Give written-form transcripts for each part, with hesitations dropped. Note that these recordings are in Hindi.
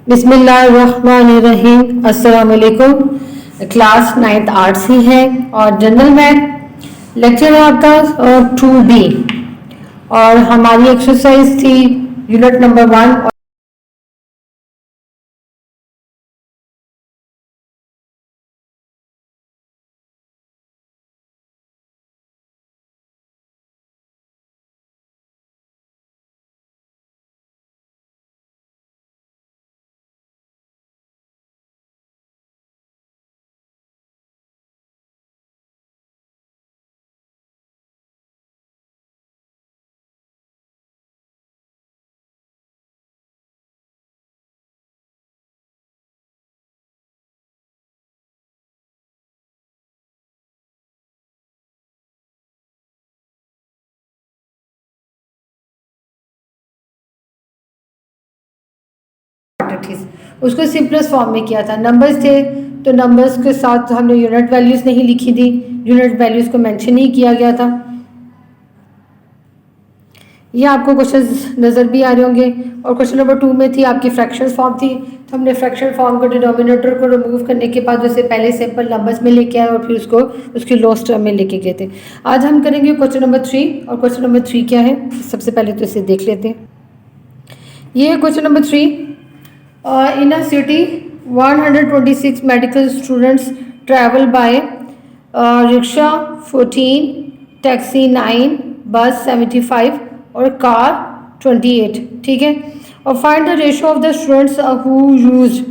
बिस्मिल्लाहिर्रहमानिर्रहीम। अस्सलाम वालेकुम। क्लास 9th आर्ट्स ही है और जनरल मैथ लेक्चर है आपका 2B और हमारी एक्सरसाइज थी यूनिट नंबर 1 और उसको सिंपलेस्ट फॉर्म में किया था। नंबर्स थे तो नंबर्स के साथ हमने यूनिट वैल्यूज़ नहीं लिखी थी, यूनिट वैल्यूज़ को मेंशन नहीं किया गया था। ये आपको क्वेश्चन नज़र भी आ रहे होंगे। और क्वेश्चन नंबर 2 में थी आपकी फ्रैक्शन फॉर्म थी, तो हमने फ्रैक्शन फॉर्म को डिनोमिनेटर को रिमूव करने के बाद उसे पहले सिंपल नंबर्स में लेके आए और फिर उसको उसकी लोएस्ट टर्म में लेके गए थे। आज हम करेंगे क्वेश्चन नंबर 3। और क्वेश्चन नंबर 3 क्या है, सबसे पहले तो इसे देख लेते हैं। ये है question number 3। In a city 126 medical students travel by rickshaw 14, taxi 9, bus 75 और कार 28। ठीक है। और find the ratio of the students who used,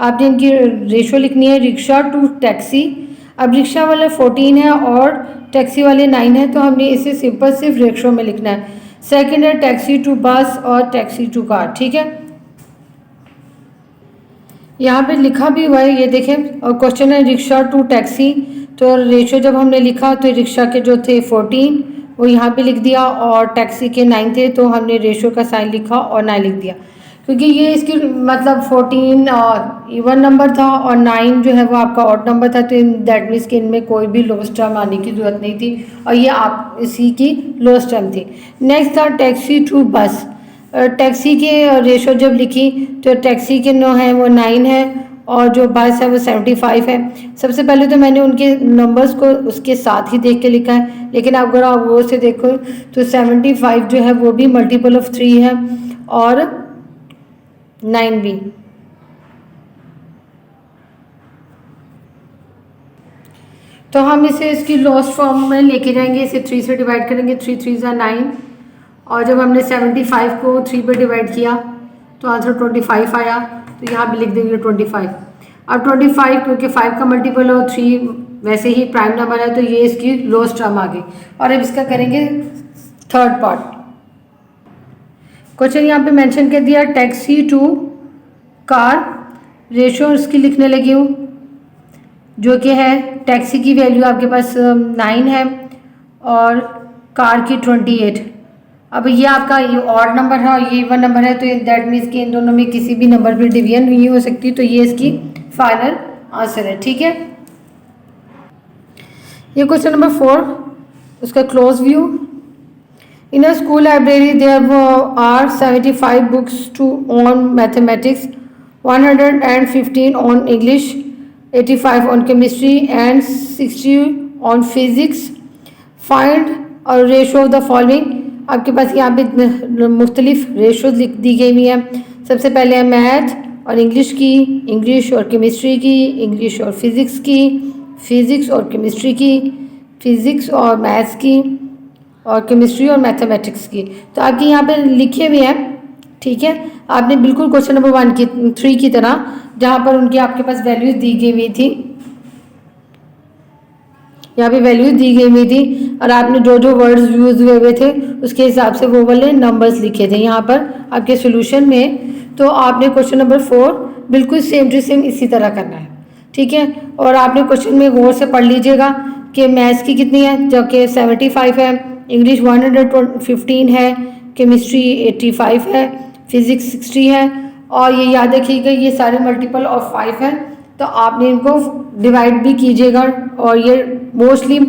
आपने इनकी रेशो लिखनी है रिक्शा टू टैक्सी। अब रिक्शा वाले 14 है और टैक्सी वाले 9 है, तो हमने इसे सिंपल सिर्फ रेशो में लिखना है। सेकंड है टैक्सी टू बस और टैक्सी टू कार। ठीक है, यहाँ पे लिखा भी हुआ है, ये देखें। और क्वेश्चन है रिक्शा टू टैक्सी, तो रेशो जब हमने लिखा तो रिक्शा के जो थे 14 वो यहाँ पे लिख दिया और टैक्सी के 9 थे, तो हमने रेशो का साइन लिखा और 9 लिख दिया। क्योंकि ये इसकी मतलब 14 और इवन नंबर था और 9 जो है वो आपका ऑड नंबर था, तो दैट मीन्स कि इनमें कोई भी लोएस्ट टर्म आने की ज़रूरत नहीं थी और ये आप इसी की लोएस्ट टर्म थी। नेक्स्ट था टैक्सी टू बस। टैक्सी के रेशो जब लिखी तो टैक्सी के 9 है वो 9 है और जो बस है वो 75 है। सबसे पहले तो मैंने उनके नंबर्स को उसके साथ ही देख के लिखा है, लेकिन अगर आप वो से देखो तो 75 जो है वो भी मल्टीपल ऑफ 3 है और 9 भी। तो हम इसे इसकी लोएस्ट फॉर्म में लेके जाएंगे, इसे 3 से डिवाइड करेंगे। 3 3 ज़ा 9 और जब हमने 75 को 3 पे डिवाइड किया तो आंसर 25 आया, तो यहाँ भी लिख देंगे 25। अब 25 क्योंकि 5 का मल्टीपल और 3 वैसे ही प्राइम नंबर है, तो ये इसकी लोएस्ट टर्म आ गई। और अब इसका करेंगे थर्ड पार्ट। क्वेश्चन यहाँ पे मेंशन कर दिया टैक्सी टू कार, रेशो इसकी लिखने लगी हूँ जो कि है टैक्सी की वैल्यू आपके पास 9 है और कार की 28। अब ये आपका ये ऑड नंबर है और ये इवन नंबर है, तो दैट मीन्स कि इन दोनों में किसी भी नंबर पर डिवीजन नहीं हो सकती, तो ये इसकी फाइनल आंसर है। ठीक है, ये क्वेश्चन नंबर 4, उसका close view. In a school library there are 75 books to on mathematics, 115 on English, 85 on chemistry and 60 on physics. Find our ratio of the following. आपके पास यहाँ पे मुख्तलिफ रेशो दी गई हुई है। सबसे पहले है मैथ और इंग्लिश की, इंग्लिश और केमिस्ट्री की, इंग्लिश और फिज़िक्स की, फिज़िक्स और केमिस्ट्री की, फिज़िक्स और मैथ्स की, और केमिस्ट्री और मैथमेटिक्स की। तो आपके यहाँ पे लिखे हुए हैं। ठीक है, आपने बिल्कुल क्वेश्चन नंबर 1 की 3 की तरह जहाँ पर उनकी आपके पास वैल्यूज दी गई हुई थी, यहाँ पे वैल्यूज दी गई हुई थी और आपने जो जो वर्ड्स यूज हुए थे उसके हिसाब से वो वाले नंबर्स लिखे थे यहाँ पर आपके सोल्यूशन में। तो आपने क्वेश्चन नंबर 4 बिल्कुल सेम टू सेम इसी तरह करना है। ठीक है, और आपने क्वेश्चन में गौर से पढ़ लीजिएगा कि मैथ्स की कितनी है, जो कि 75 है, इंग्लिश 115 है, केमिस्ट्री 85 है, फिजिक्स 60 है, और ये याद रखिएगा ये सारे मल्टीपल ऑफ 5 है, तो आपने इनको डिवाइड भी कीजिएगा और ये मोस्टली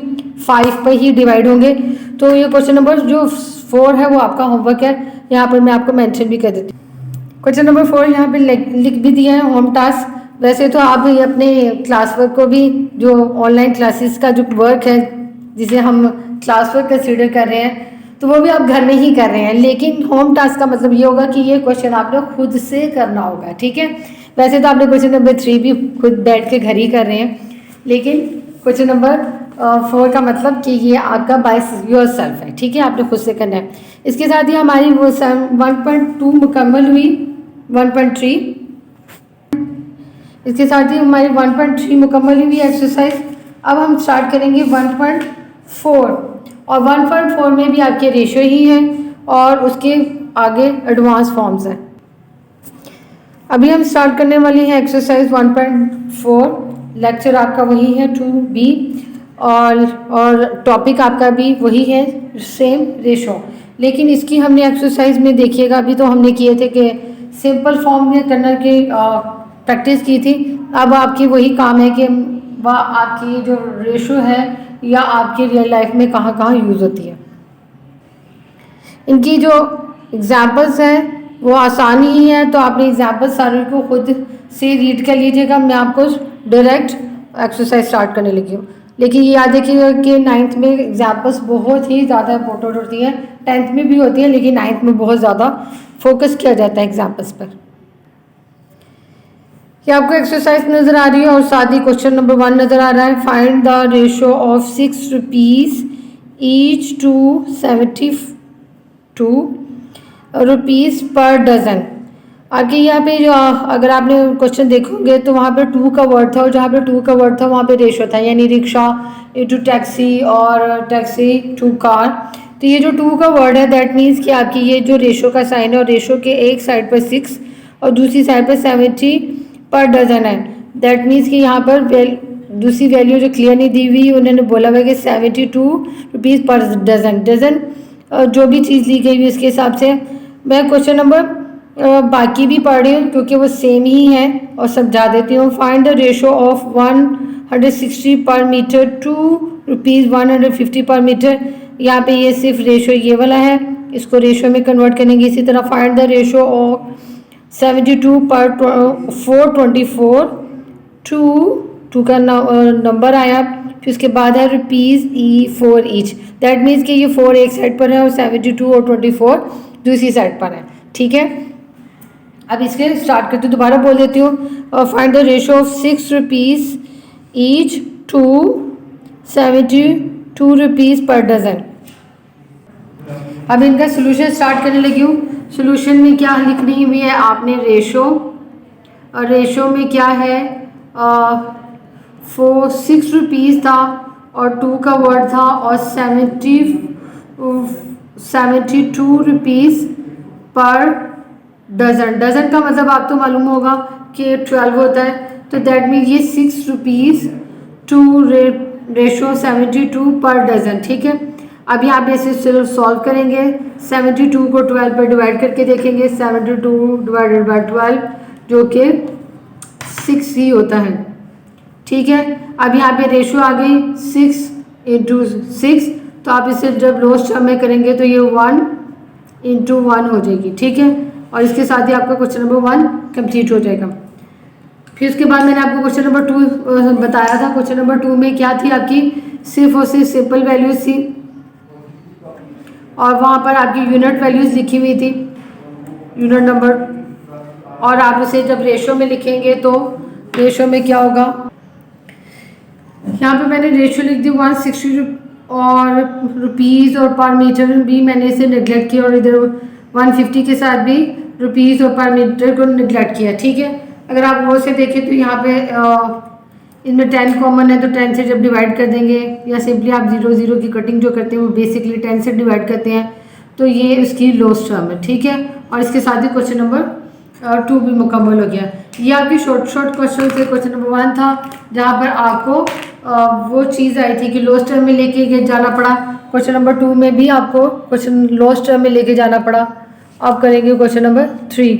5 पर ही डिवाइड होंगे। तो ये क्वेश्चन नंबर जो 4 है वो आपका होमवर्क है, यहाँ पर मैं आपको मेंशन भी कर देती हूँ। क्वेश्चन नंबर 4 यहाँ पे लिख भी दिया है होम टास्क। वैसे तो आप ये अपने क्लास वर्क को भी, जो ऑनलाइन क्लासेस का जो वर्क है जिसे हम क्लास वर्क कंसिडर कर रहे हैं, तो वो भी आप घर में ही कर रहे हैं, लेकिन होम टास्क का मतलब ये होगा कि ये क्वेश्चन आपने खुद से करना होगा, ठीक है। वैसे तो आपने क्वेश्चन नंबर 3 भी खुद बैठ के घर ही कर रहे हैं, लेकिन क्वेश्चन नंबर 4 का मतलब कि ये आपका बाय योर सेल्फ है, ठीक है, आपने खुद से करना है। इसके साथ ही हमारी वो 1.2 मुकम्मल हुई, 1.3 इसके साथ ही हमारी 1.3 मुकम्मल हुई एक्सरसाइज। अब हम स्टार्ट करेंगे 1.4, और 1.4 में भी आपके रेशो ही है और उसके आगे एडवांस फॉर्म्स हैं। अभी हम स्टार्ट करने वाली हैं एक्सरसाइज 1.4। लेक्चर आपका वही है 2B, और टॉपिक आपका भी वही है, सेम रेशो। लेकिन इसकी हमने एक्सरसाइज में देखिएगा, अभी तो हमने किए थे कि सिंपल फॉर्म में करने की प्रैक्टिस की थी। अब आपकी वही काम है कि वह आपकी जो रेशो है या आपकी रियल लाइफ में कहाँ कहाँ यूज़ होती है। इनकी जो एग्जाम्पल्स हैं वो आसान ही है, तो आपने एग्जाम्पल्स सारे को खुद से रीड कर लीजिएगा। मैं आपको डायरेक्ट एक्सरसाइज स्टार्ट करने लगी हूँ, लेकिन ये याद रखिएगा कि 9th में एग्जाम्पल्स बहुत ही ज़्यादा इंपॉर्टेंट होती हैं। 10th में भी होती है, लेकिन 9th में बहुत ज़्यादा फोकस किया जाता है एग्जाम्पल्स पर। क्या आपको एक्सरसाइज नज़र आ रही है और साथ ही क्वेश्चन नंबर 1 नज़र आ रहा है। Find the ratio of 6 rupees each to 72 rupees per dozen. आगे यहाँ पे जो अगर आपने क्वेश्चन देखोगे तो वहाँ पे 2 का वर्ड था, और जहाँ पे 2 का वर्ड था वहाँ पे रेशो था, यानी रिक्शा टू टैक्सी और टैक्सी टू कार। तो ये जो 2 का वर्ड है दैट मीन्स कि आपकी ये जो रेशो का साइन है, और रेशो के एक साइड पर 6 और दूसरी साइड पर 70 पर डज़न है। दैट मीन्स कि यहाँ पर दूसरी वैल्यू जो क्लियर नहीं दी हुई, उन्होंने बोला हुआ कि 72 रुपीज़ पर डज़न। डज़न जो भी चीज़ ली गई हुई उसके हिसाब से। मैं क्वेश्चन नंबर बाकी भी पढ़ रही हूँ क्योंकि वो सेम ही है और समझा देती हूँ। फाइंड द रेशो ऑफ 160 पर मीटर टू रुपीज़ 150 पर मीटर। यहाँ पे ये सिर्फ रेशो ये वाला है, इसको रेशो में कन्वर्ट करेंगे। इसी तरह फाइंड द रेशो ऑफ 72 पर 424 टू का नंबर आया, फिर उसके बाद है rupees E4 each. That means कि ये 4 एक साइड पर है और 72 और 24 दूसरी साइड पर है, ठीक है। अब इसके स्टार्ट करते दोबारा बोल देती हूँ। Find the ratio of 6 rupees each to 72 rupees per dozen. अब इनका सोल्यूशन स्टार्ट करने लगी हूँ। सोल्यूशन में क्या लिखनी हुई है आपने, रेशो, और रेशो में क्या है 6 रुपीज़ था और 2 का वर्ड था और 72 रुपीज़ पर डज़न। डज़न का मतलब आप तो मालूम होगा कि 12 होता है, तो दैट मीन ये 6 रुपीज़ टू रेशो 72 पर डज़न, ठीक है। अब यहाँ पे इसे सॉल्व करेंगे। 72 को 12 पर डिवाइड करके देखेंगे। 72 डिवाइडेड बाय 12 जो कि 6 ही होता है, ठीक है। अब यहाँ पे रेशो आ गई 6 इंटू 6, तो आप इसे जब लोएस्ट टर्म में करेंगे तो ये 1 इंटू 1 हो जाएगी, ठीक है। और इसके साथ ही आपका क्वेश्चन नंबर 1 कंप्लीट हो जाएगा। फिर उसके बाद मैंने आपको क्वेश्चन नंबर 2 बताया था। क्वेश्चन नंबर 2 में क्या थी आपकी, सिर्फ और सिर्फ सिंपल वैल्यूज थी, और वहाँ पर आपकी यूनिट वैल्यूज लिखी हुई थी, यूनिट नंबर। और आप उसे जब रेशो में लिखेंगे तो रेशो में क्या होगा, यहाँ पे मैंने रेशो लिख दी 160 और रुपीज़, और पर मीटर भी मैंने इसे निगलेक्ट किया, और इधर 150 के साथ भी रुपीज़ और पर मीटर को निगलेक्ट किया, ठीक है। अगर आप वो से देखें तो यहाँ पे इनमें 10 कॉमन है, तो 10 से जब डिवाइड कर देंगे, या सिंपली आप 0 0 की कटिंग जो करते हैं वो बेसिकली 10 से डिवाइड करते हैं, तो ये उसकी लोएस्ट टर्म है, ठीक है। और इसके साथ ही क्वेश्चन नंबर 2 भी मुकम्मल हो गया। ये आपकी शॉर्ट क्वेश्चन थे। क्वेश्चन नंबर 1 था जहाँ पर आपको वो चीज़ आई थी कि लोएस्ट टर्म में लेके जाना पड़ा। क्वेश्चन नंबर 2 में भी आपको क्वेश्चन लोएस्ट टर्म में लेके जाना पड़ा। अब करेंगे question number 3।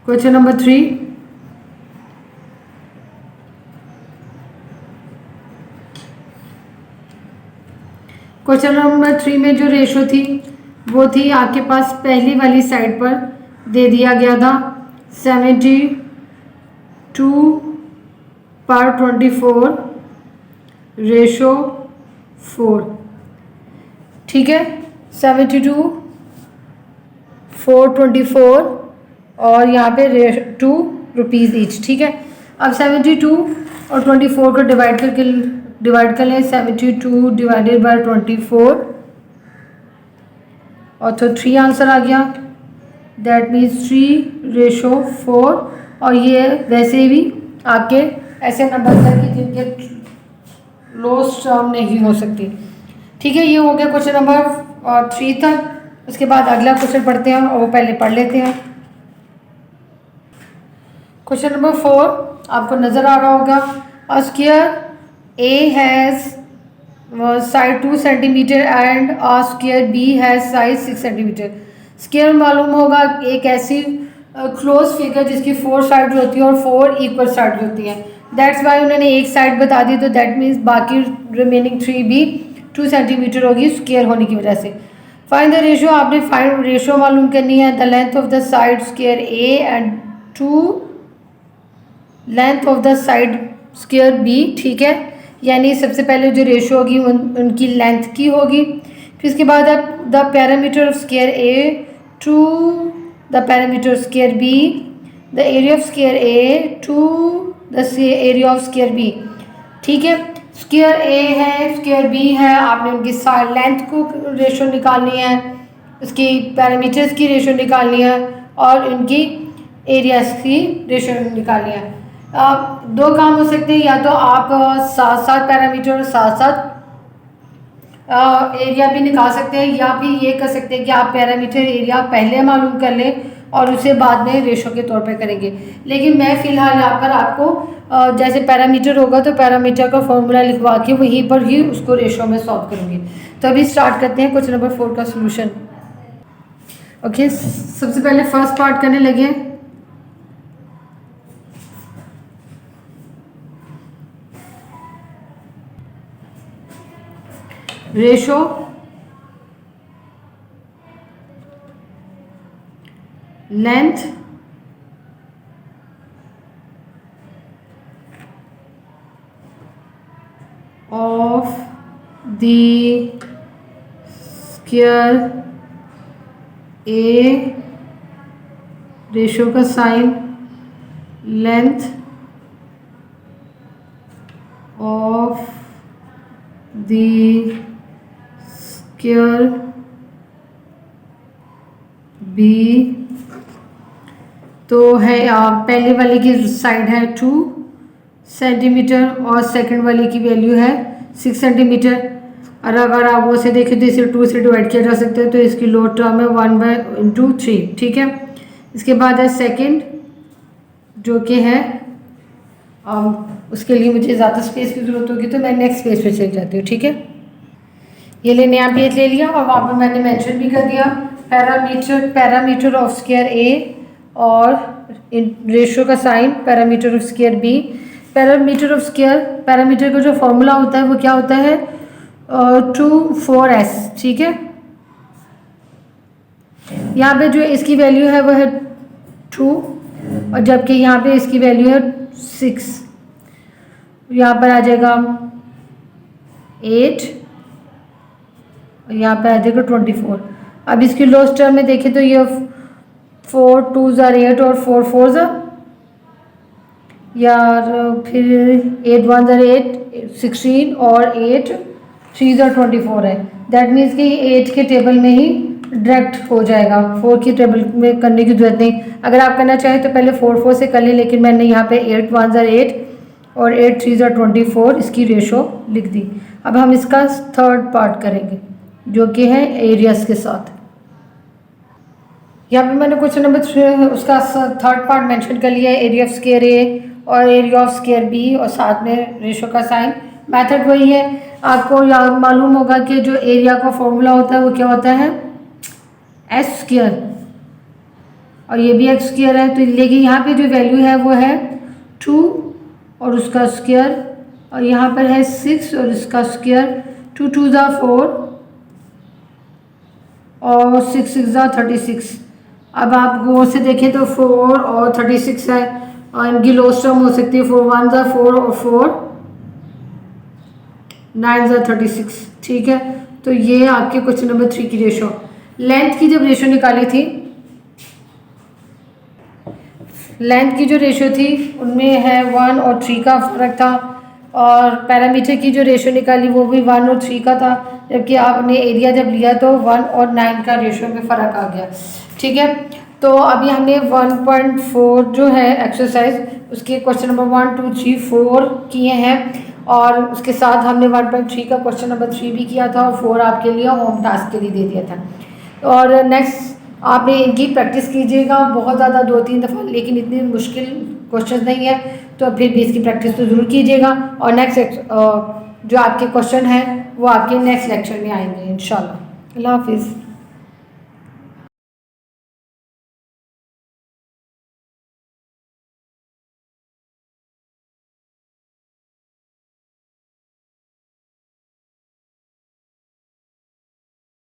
Question number 3, question number 3 में जो रेशो थी वो थी आपके पास पहली वाली साइड पर दे दिया गया था 72/24 रेशो 4, ठीक है। 72/424 और यहाँ पे 2 रुपीज़ ईच, ठीक है। अब 72 और 24 को डिवाइड कर लें। 72 डिवाइडेड बाय 24 और तो 3 आंसर आ गया, दैट मीन्स 3/4। और ये वैसे भी आपके ऐसे नंबर हैं कि जिनके लोएस्ट टर्म नहीं हो सकती, ठीक है। ये हो गया क्वेश्चन नंबर 3 तक। उसके बाद अगला क्वेश्चन पढ़ते हैं और वो पहले पढ़ लेते हैं। क्वेश्चन नंबर 4 आपको नज़र आ रहा होगा। A square A has side 2 centimetre and a square B has side 6 centimetre. Square मालूम होगा एक ऐसी क्लोज फिगर जिसकी 4 साइड होती है और 4 इक्वल साइड होती हैं। दैट्स वाई उन्होंने एक साइड बता दी, तो दैट मीन्स बाकी रिमेनिंग 3 भी 2 सेंटीमीटर होगी स्क्वायर होने की वजह से। फाइंड द रेशो, आपने फाइंड रेशो मालूम करनी है। The length of the side square A and 2 length of the side square B, ठीक है। यानी सबसे पहले जो रेशो होगी उनकी लेंथ की होगी। फिर इसके बाद अब the parameter of square A to the parameter of square B, the area of square A to the area of square B, ठीक है। स्क्वायर ए है, स्क्वायर बी है, आपने उनकी साइड लेंथ को रेशो निकालनी है, उसकी पैरामीटर्स की रेशो निकालनी है और उनकी एरियाज की रेशो निकालनी है। दो काम हो सकते हैं, या तो आप साथ साथ पैरामीटर साथ साथ एरिया भी निकाल सकते हैं, या फिर ये कर सकते हैं कि आप पैरामीटर एरिया पहले मालूम कर लें और उसे बाद में रेशो के तौर पे करेंगे। लेकिन मैं फ़िलहाल यहाँ पर आपको जैसे पैरामीटर होगा तो पैरामीटर का फॉर्मूला लिखवा के वहीं पर ही उसको रेशो में सॉल्व करूँगी। तो अभी स्टार्ट करते हैं क्वेश्चन नंबर 4 का सोल्यूशन। ओके, सबसे पहले फर्स्ट पार्ट करने लगे। Ratio length of the square A, ratio का sine length of the square B, तो है पहले वाले की साइड है 2 सेंटीमीटर और सेकंड वाले की वैल्यू है 6 सेंटीमीटर। और अगर आप वो से देखें तो इसे 2 से डिवाइड किया जा सकता है, तो इसकी लोअर टर्म है 1/3, ठीक है। इसके बाद है सेकंड जो कि है उसके लिए मुझे ज़्यादा स्पेस की ज़रूरत होगी, तो मैं नेक्स्ट पेज पे चल जाती हूँ, ठीक है। ये ले नया पेज ले लिया और वहाँ पर मैंने मेंशन भी कर दिया पैरामीटर ऑफ स्क्वायर ए और रेशो का sign parameter of square B. Parameter of square, parameter का जो फॉर्मूला होता है वो क्या होता है 2/4s, ठीक है। यहाँ पे जो इसकी वैल्यू है वो है 2 और जबकि यहाँ पे इसकी वैल्यू है 6। यहाँ पर आ जाएगा 8 और यहाँ पे आ जाएगा 24। अब इसकी लोएस्ट टर्म में देखें तो ये 4 2s are 8 और 4 4s are यार, फिर 8 1s are 8 16 और 8 3s are 24 है। दैट मीन्स कि 8 के टेबल में ही डायरेक्ट हो जाएगा, 4 की टेबल में करने की जरूरत नहीं। अगर आप करना चाहें तो पहले 4 4 से कर लें, लेकिन मैंने यहाँ पे 8 1s are 8 और 8 3s are 24 इसकी रेशो लिख दी। अब हम इसका थर्ड पार्ट करेंगे जो कि है एरियाज के साथ। यहाँ पे मैंने क्वेश्चन नंबर 3 उसका थर्ड पार्ट मेंशन कर लिया है, एरिया ऑफ स्क्वायर ए और एरिया ऑफ स्क्वायर बी और साथ में रेशो का साइन। मेथड वही है, आपको याद मालूम होगा कि जो एरिया का फॉर्मूला होता है वो क्या होता है एस स्क्वायर और ये भी एक्स स्क्वायर है। तो लेकिन यहाँ पे जो वैल्यू है वो है 2 और उसका स्क्वायर और यहाँ पर है 6 और इसका स्क्वायर। 2 2s are 4 और 6 6 ज़ा 36। अब आप गौर से देखें तो 4 और 36 है, और इनकी लोएस्ट टर्म हो सकती है 4 1 ज़ा 4 और 4 9 ज़ा 36। ठीक है, तो ये आपके क्वेश्चन नंबर 3 की रेशो। लेंथ की जब रेशो निकाली थी, लेंथ की जो रेशो थी उनमें है 1 और 3 का फ़र्क था, और पैरामीटर की जो रेशो निकाली वो भी 1 और 3 का था, जबकि आपने एरिया जब लिया तो 1 और 9 का रेशो में फ़र्क आ गया। ठीक है, तो अभी हमने 1.4 जो है एक्सरसाइज उसके क्वेश्चन नंबर 1 2 3 4 किए हैं, और उसके साथ हमने 1.3 का क्वेश्चन नंबर 3 भी किया था, और 4 आपके लिए होम टास्क के लिए दे दिया था। और नेक्स्ट आपने इनकी प्रैक्टिस कीजिएगा बहुत ज़्यादा, 2-3 दफ़ा, लेकिन इतनी मुश्किल क्वेश्चन नहीं है, तो फिर भी इसकी प्रैक्टिस तो ज़रूर कीजिएगा। और नेक्स्ट जो आपके क्वेश्चन हैं वो आपके नेक्स्ट लेक्चर में आएंगे इंशाल्लाह। अल्लाह हाफिज़।